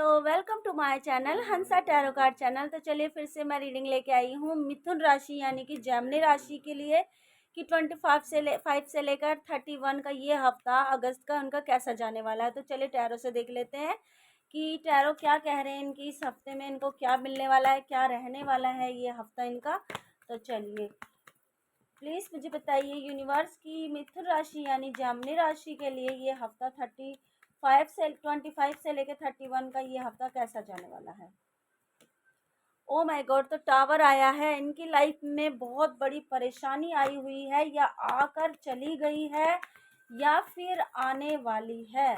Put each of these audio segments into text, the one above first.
Hello, welcome to my channel Hansa tarot card channel. तो चलिए फिर से मैं रीडिंग लेके आई हूँ मिथुन राशि यानी कि जेमिनी राशि के लिए कि 5 से लेकर 31 का ये हफ्ता अगस्त का उनका कैसा जाने वाला है। तो चलिए टैरो से देख लेते हैं कि टैरो क्या कह रहे हैं इनकी इस हफ्ते में, इनको क्या मिलने वाला है, क्या रहने वाला है ये हफ्ता इनका। तो चलिए प्लीज़ मुझे बताइए यूनिवर्स की मिथुन राशि यानी जेमिनी राशि के लिए ये हफ्ता 25 से लेकर 31 का ये हफ्ता कैसा जाने वाला है। ओ माय गॉड, तो टावर आया है। इनकी लाइफ में बहुत बड़ी परेशानी आई हुई है, या आकर चली गई है या फिर आने वाली है।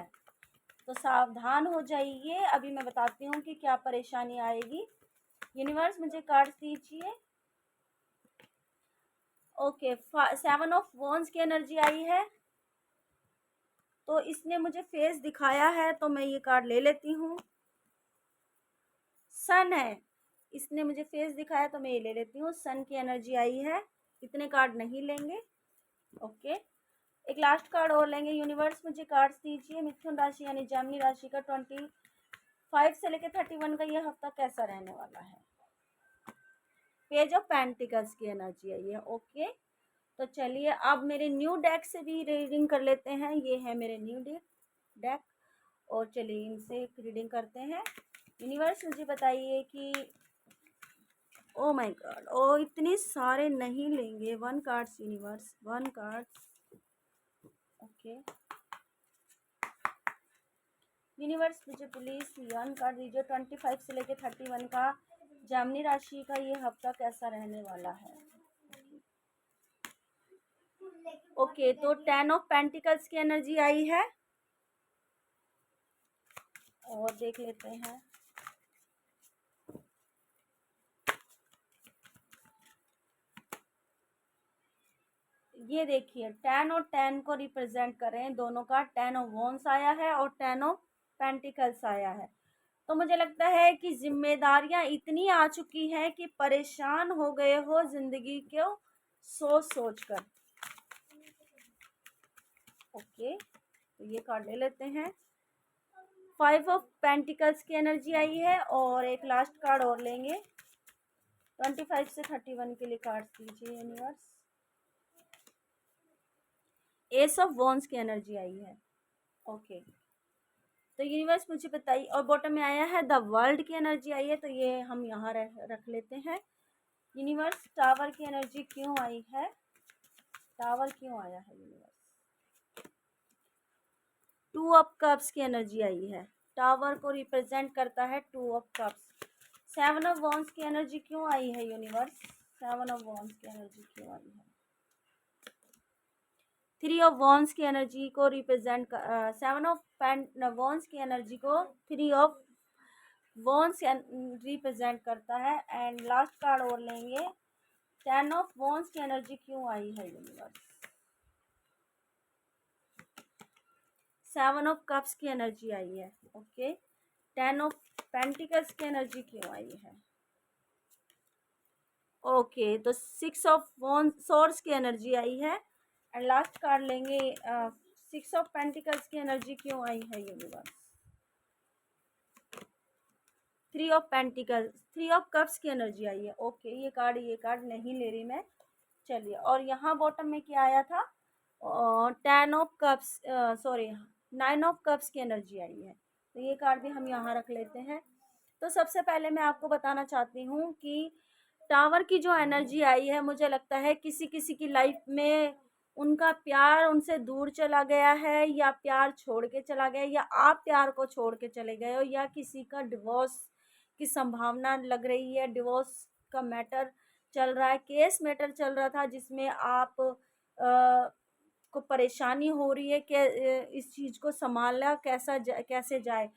तो सावधान हो जाइए। अभी मैं बताती हूँ कि क्या परेशानी आएगी। यूनिवर्स मुझे कार्ड्स दीजिए। ओके, 7 ऑफ वॉन्ड्स की एनर्जी आई है, तो इसने मुझे फेस दिखाया है, तो मैं ये कार्ड ले लेती हूँ। सन है, इसने मुझे फेस दिखाया, तो मैं ये ले लेती हूँ। सन की एनर्जी आई है, इतने कार्ड नहीं लेंगे। ओके, एक लास्ट कार्ड और लेंगे। यूनिवर्स मुझे कार्ड्स दीजिए। मिथुन राशि यानी जेमिनी राशि का 25 से लेकर 31 का ये हफ्ता कैसा रहने वाला है। पेज ऑफ पेंटिकल्स की एनर्जी आई है। ओके, तो चलिए अब मेरे न्यू डेक से भी रीडिंग कर लेते हैं। ये है मेरे न्यू डेक और चलिए इनसे एक रीडिंग करते हैं। यूनिवर्स मुझे बताइए कि ओ माय गॉड, ओ इतने सारे नहीं लेंगे। 1 cards universe, 1 cards. Okay universe मुझे प्लीज 1 कार्ड दीजिए। 25 से लेकर 31 का जेमिनी राशि का ये हफ्ता कैसा रहने वाला है। ओके, तो 10 ऑफ पेंटिकल्स की एनर्जी आई है और देख लेते हैं। ये देखिए 10 और 10 को रिप्रेजेंट कर रहे हैं दोनों का। 10 ऑफ वॉन्ड्स आया है और 10 ऑफ पेंटिकल्स आया है। तो मुझे लगता है कि जिम्मेदारियां इतनी आ चुकी हैं कि परेशान हो गए हो जिंदगी को सोच सोच कर। ओके, तो ये कार्ड ले लेते हैं। 5 ऑफ पेंटिकल्स की एनर्जी आई है और एक लास्ट कार्ड और लेंगे। 25 से 31 के लिए कार्ड दीजिए यूनिवर्स। एस ऑफ वॉन्ड्स की एनर्जी आई है। ओके, तो यूनिवर्स मुझे बताइए। और बॉटम में आया है द वर्ल्ड की एनर्जी आई है, तो ये हम यहाँ रख लेते हैं। यूनिवर्स टावर की एनर्जी क्यों आई है, टावर क्यों आया है यूनिवर्स। 2 ऑफ कप्स की एनर्जी आई है, टावर को रिप्रेजेंट करता है 2 ऑफ कप्स। 7 ऑफ वॉन्ड्स की एनर्जी क्यों आई है यूनिवर्स, 7 ऑफ वॉन्ड्स की एनर्जी क्यों आई है। 3 ऑफ वॉन्ड्स की एनर्जी को रिप्रेजेंट 7 ऑफ वॉन्ड्स की एनर्जी को 3 ऑफ वॉन्ड्स रिप्रेजेंट करता है। एंड लास्ट कार्ड और लेंगे। 10 ऑफ वॉन्ड्स की एनर्जी क्यों आई है यूनिवर्स। 7 ऑफ कप्स की एनर्जी आई है। ओके, 10 ऑफ पेंटिकल्स की एनर्जी क्यों आई है। ओके, तो 6 ऑफ सोर्स की एनर्जी आई है। एंड लास्ट कार्ड लेंगे। 6 ऑफ पेंटिकल्स की एनर्जी क्यों आई है universe. 3 of pentacles, 3 of cups की एनर्जी आई है। ओके, ये कार्ड नहीं ले रही मैं। चलिए, और यहाँ बॉटम में क्या आया था, 10 of cups, sorry 9 of cups की एनर्जी आई है। तो ये कार्ड भी हम यहाँ रख लेते हैं। तो सबसे पहले मैं आपको बताना चाहती हूँ कि टावर की जो एनर्जी आई है, मुझे लगता है किसी किसी की लाइफ में उनका प्यार उनसे दूर चला गया है, या प्यार छोड़ के चला गया, या आप प्यार को छोड़ के चले गए हो, या किसी का डिवोर्स की संभावना लग रही है। डिवोर्स का मैटर चल रहा है, केस मैटर चल रहा था, जिसमें आप को परेशानी हो रही है कि इस चीज़ को संभालना कैसे जाए।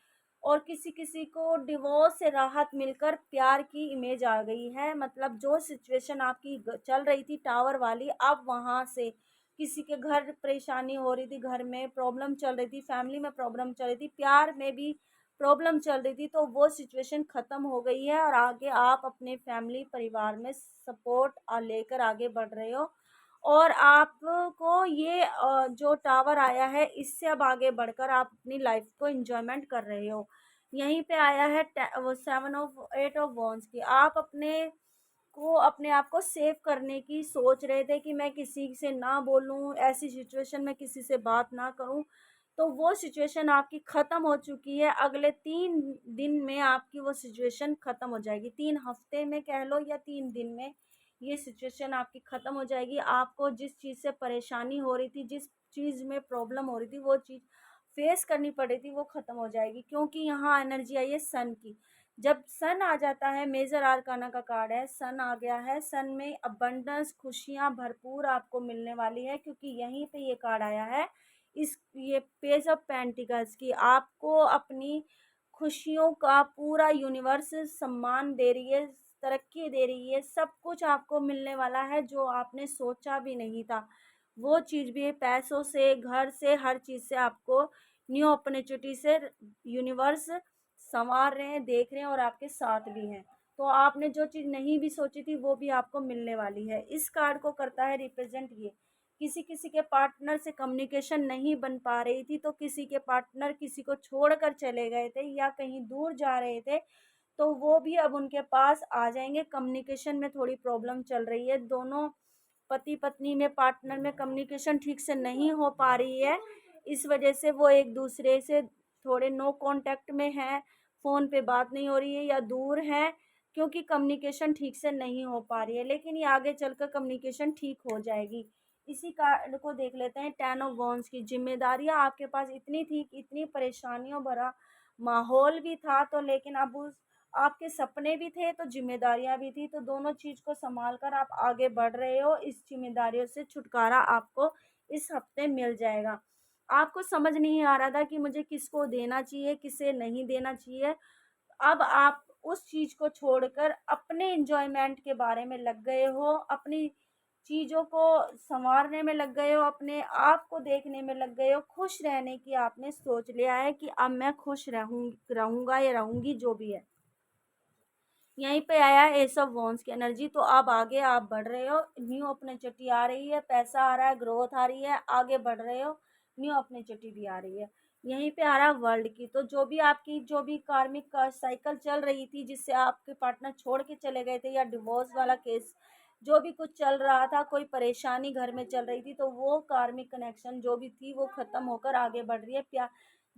और किसी किसी को डिवोर्स से राहत मिलकर प्यार की इमेज आ गई है। मतलब जो सिचुएशन आपकी चल रही थी टावर वाली, अब वहाँ से किसी के घर परेशानी हो रही थी, घर में प्रॉब्लम चल रही थी, फैमिली में प्रॉब्लम चल रही थी, प्यार में भी प्रॉब्लम चल रही थी, तो वो सिचुएशन ख़त्म हो गई है और आगे आप अपने फैमिली परिवार में सपोर्ट लेकर आगे बढ़ रहे हो। और आपको ये जो टावर आया है, इससे अब आगे बढ़कर आप अपनी लाइफ को एंजॉयमेंट कर रहे हो। यहीं पे आया है वो 8 ऑफ वॉन्स की। आप अपने आप को सेव करने की सोच रहे थे कि मैं किसी से ना बोलूं, ऐसी सिचुएशन में किसी से बात ना करूं, तो वो सिचुएशन आपकी ख़त्म हो चुकी है। अगले 3 दिन में आपकी वो सिचुएशन ख़त्म हो जाएगी, 3 हफ्ते में कह लो या 3 दिन में ये सिचुएशन आपकी ख़त्म हो जाएगी। आपको जिस चीज़ से परेशानी हो रही थी, जिस चीज़ में प्रॉब्लम हो रही थी, वो चीज़ फेस करनी पड़ रही थी, वो ख़त्म हो जाएगी। क्योंकि यहाँ एनर्जी आई है सन की। जब सन आ जाता है, मेजर आर्काना का कार्ड है, सन आ गया है, सन में अबंडेंस, खुशियाँ भरपूर आपको मिलने वाली है, क्योंकि यहीं पे ये कार्ड आया है। ये पेज ऑफ पेंटिकल्स की आपको अपनी खुशियों का पूरा यूनिवर्स सम्मान दे रही है, तरक्की दे रही है, सब कुछ आपको मिलने वाला है जो आपने सोचा भी नहीं था। वो चीज़ भी पैसों से, घर से, हर चीज़ से आपको न्यू अपॉर्चुनिटी से यूनिवर्स संवार रहे हैं, देख रहे हैं और आपके साथ भी हैं। तो आपने जो चीज़ नहीं भी सोची थी वो भी आपको मिलने वाली है। इस कार्ड को करता है रिप्रेजेंट ये। किसी किसी के पार्टनर से कम्युनिकेशन नहीं बन पा रही थी, तो किसी के पार्टनर किसी को छोड़कर चले गए थे या कहीं दूर जा रहे थे, तो वो भी अब उनके पास आ जाएंगे। कम्युनिकेशन में थोड़ी प्रॉब्लम चल रही है, दोनों पति पत्नी में, पार्टनर में कम्युनिकेशन ठीक से नहीं हो पा रही है। इस वजह से वो एक दूसरे से थोड़े नो कांटेक्ट में हैं, फ़ोन पे बात नहीं हो रही है या दूर हैं, क्योंकि कम्युनिकेशन ठीक से नहीं हो पा रही है। लेकिन ये आगे चलकर कम्युनिकेशन ठीक हो जाएगी। इसी कार्ड को देख लेते हैं, 10 ऑफ वॉन्ड्स की। जिम्मेदारियां आपके पास इतनी थी कि इतनी परेशानियों भरा माहौल भी था, तो लेकिन अब उस आपके सपने भी थे तो जिम्मेदारियां भी थी, तो दोनों चीज़ को संभाल कर आप आगे बढ़ रहे हो। इस जिम्मेदारियों से छुटकारा आपको इस हफ्ते मिल जाएगा। आपको समझ नहीं आ रहा था कि मुझे किसको देना चाहिए, किसे नहीं देना चाहिए। अब आप उस चीज़ को छोड़कर अपने एंजॉयमेंट के बारे में लग गए हो, अपनी चीज़ों को संवारने में लग गए हो, अपने आप को देखने में लग गए हो। खुश रहने की आपने सोच लिया है कि अब मैं खुश रहूँगा या रहूँगी, जो भी है। यहीं पे आया है एस ऑफ वॉन्स की एनर्जी। तो अब आगे आप बढ़ रहे हो, न्यू अपॉर्चुनिटी आ रही है, पैसा आ रहा है, ग्रोथ आ रही है, आगे बढ़ रहे हो, न्यू अपॉर्चुनिटी भी आ रही है। यहीं पे आ रहा है वर्ल्ड की। तो जो भी कार्मिक का साइकिल चल रही थी, जिससे आपके पार्टनर छोड़ के चले गए थे, या डिवोर्स वाला केस, जो भी कुछ चल रहा था, कोई परेशानी घर में चल रही थी, तो वो कार्मिक कनेक्शन जो भी थी वो खत्म होकर आगे बढ़ रही है। प्यार,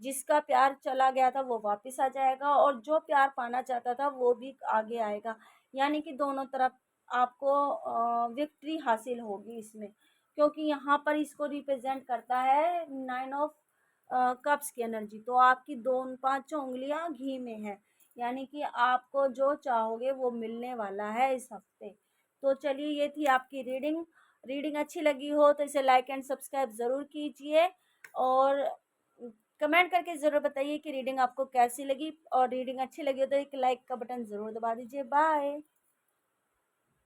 जिसका प्यार चला गया था वो वापस आ जाएगा, और जो प्यार पाना चाहता था वो भी आगे आएगा। यानी कि दोनों तरफ आपको विक्ट्री हासिल होगी इसमें, क्योंकि यहाँ पर इसको रिप्रेजेंट करता है 9 ऑफ कप्स की एनर्जी। तो आपकी दोनों पांचों उंगलियां घी में है, यानी कि आपको जो चाहोगे वो मिलने वाला है इस हफ्ते। तो चलिए, ये थी आपकी रीडिंग। रीडिंग अच्छी लगी हो तो इसे लाइक एंड सब्सक्राइब ज़रूर कीजिए, और कमेंट करके ज़रूर बताइए कि रीडिंग आपको कैसी लगी, और रीडिंग अच्छी लगी हो तो एक लाइक का बटन ज़रूर दबा दीजिए। बाय।